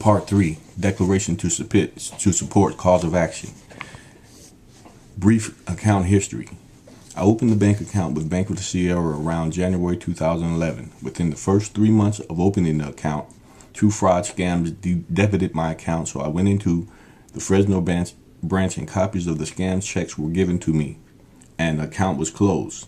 Part 3, Declaration to support cause of action. Brief account history. I opened the bank account with Bank of the Sierra around January 2011. Within the first 3 months of opening the account, 2 fraud scams debited my account, so I went into the Fresno branch and copies of the scam checks were given to me, and the account was closed.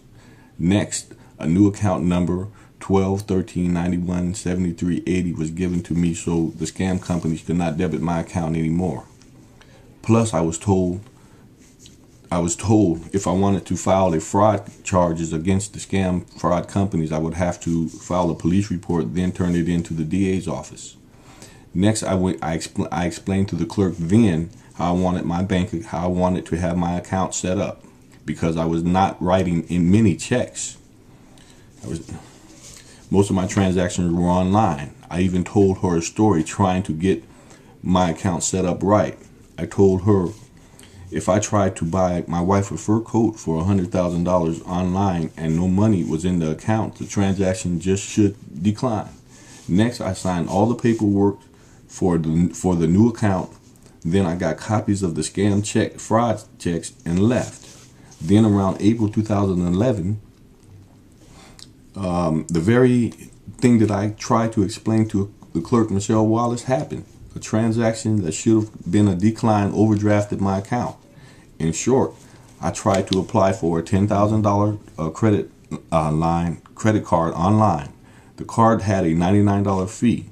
Next, a new account number 12 13 91 73 80 was given to me, so the scam companies could not debit my account anymore. Plus, I was told if I wanted to file a fraud charges against the scam fraud companies, I would have to file a police report, then turn it into the DA's office. Next, I explained to the clerk then how I wanted to have my account set up, because I was not writing in many checks. Most of my transactions were online. I even told her a story trying to get my account set up right. I told her if I tried to buy my wife a fur coat for $100,000 online and no money was in the account, the transaction just should decline. Next, I signed all the paperwork for the new account. Then I got copies of the scam fraud checks and left. Then around April 2011, the very thing that I tried to explain to the clerk, Michelle Wallace, happened. A transaction that should have been a decline overdrafted my account. In short, I tried to apply for a $10,000 credit card online. The card had a $99 fee.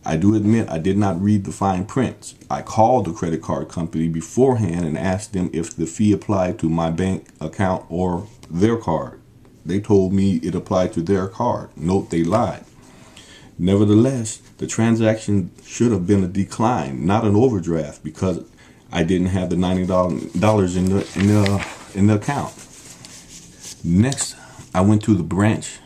I do admit I did not read the fine print. I called the credit card company beforehand and asked them if the fee applied to my bank account or their card. They told me it applied to their card. Note, they lied. Nevertheless, the transaction should have been a decline, not an overdraft, because I didn't have the $90 in the account. Next, I went to the branch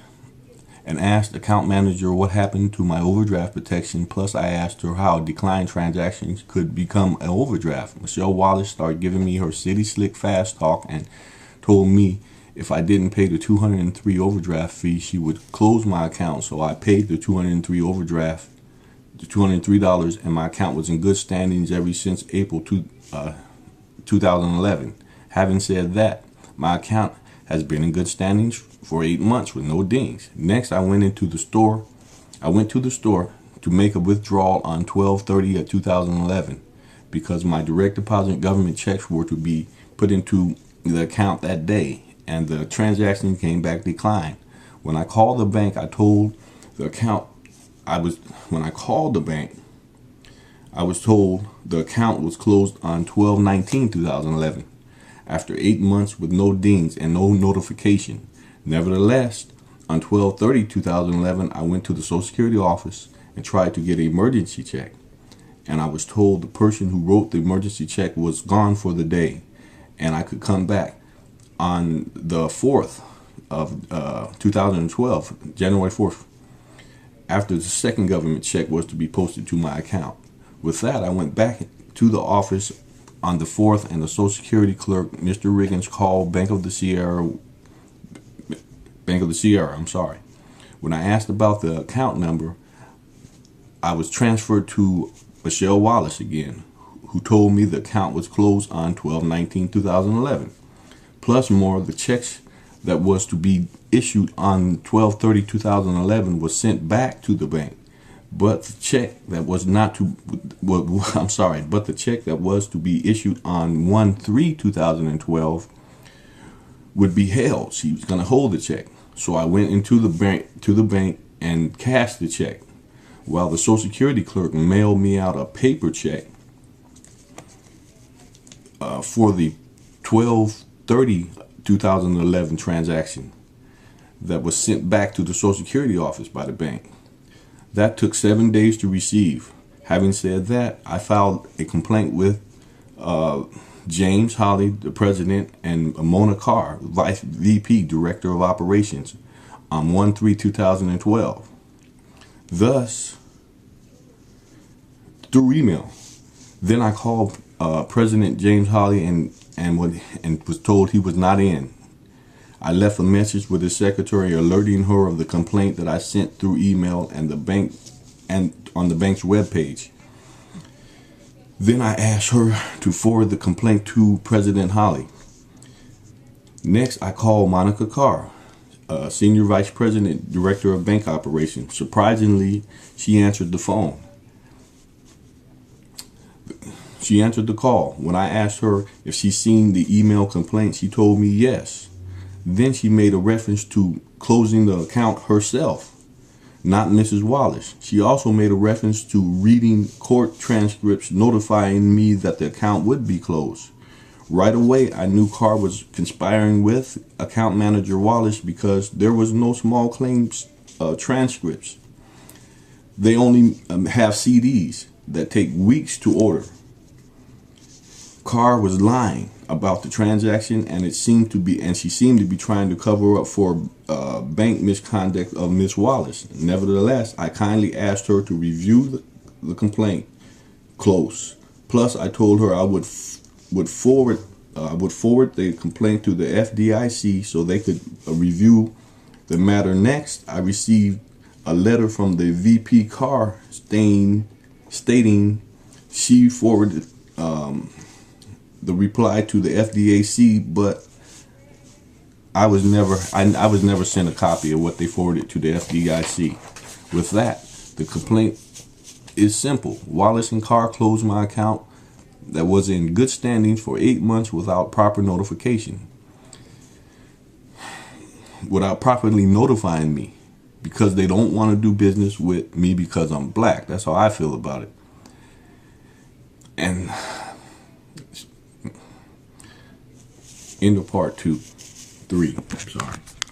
and asked the account manager what happened to my overdraft protection. Plus, I asked her how declined transactions could become an overdraft. Michelle Wallace started giving me her city slick fast talk and told me if I didn't pay the $203 overdraft fee, she would close my account. So I paid the $203 overdraft, the $203, and my account was in good standings ever since April 2011. Having said that, my account has been in good standings for 8 months with no dings. Next, I went to the store to make a withdrawal on 12/30/2011 because my direct deposit government checks were to be put into the account that day, and the transaction came back declined. When I called the bank, I was told the account was closed on 12/19/2011 after 8 months with no dings and no notification. Nevertheless, on 12/30/2011, I went to the Social Security office and tried to get an emergency check, and I was told the person who wrote the emergency check was gone for the day and I could come back on the 4th of 2012, January 4th, after the second government check was to be posted to my account. With that, I went back to the office on the 4th, and the Social Security clerk, Mr. Riggins, called Bank of the Sierra. When I asked about the account number, I was transferred to Michelle Wallace again, who told me the account was closed on 12/19/2011. Plus more, the checks that was to be issued on 12/30/2011 was sent back to the bank. But the check that was to be issued on 1/3/2012 would be held. She was going to hold the check. So I went into the bank and cashed the check, while the Social Security clerk mailed me out a paper check for the 12/30/2011 transaction that was sent back to the Social Security office by the bank. That took 7 days to receive. Having said that, I filed a complaint with James Holly, the president, and Mona Carr, Vice VP, Director of Operations, on 1/3/2012. Thus, through email. Then I called President James Holly and was told he was not in. I left a message with his secretary alerting her of the complaint that I sent through email and on the bank's webpage. Then I asked her to forward the complaint to President Holly. Next, I called Monica Carr, Senior Vice President, Director of Bank Operations. Surprisingly, she answered the phone. She answered the call. When I asked her if she'd seen the email complaint, she told me yes. Then she made a reference to closing the account herself, not Mrs. Wallace. She also made a reference to reading court transcripts notifying me that the account would be closed. Right away, I knew Carr was conspiring with account manager Wallace because there was no small claims transcripts. They only have CDs that take weeks to order. Carr was lying about the transaction, and she seemed to be trying to cover up for bank misconduct of Miss Wallace. Nevertheless, I kindly asked her to review the complaint close. Plus, I told her I would forward the complaint to the FDIC so they could review the matter. Next, I received a letter from the VP Carr stating she forwarded the reply to the FDIC, but I was never sent a copy of what they forwarded to the FDIC. With that, the complaint is simple. Wallace and Carr closed my account that was in good standing for 8 months without proper notification, without properly notifying me, because they don't want to do business with me because I'm black. That's how I feel about it. And end of part 2. 3. I'm sorry.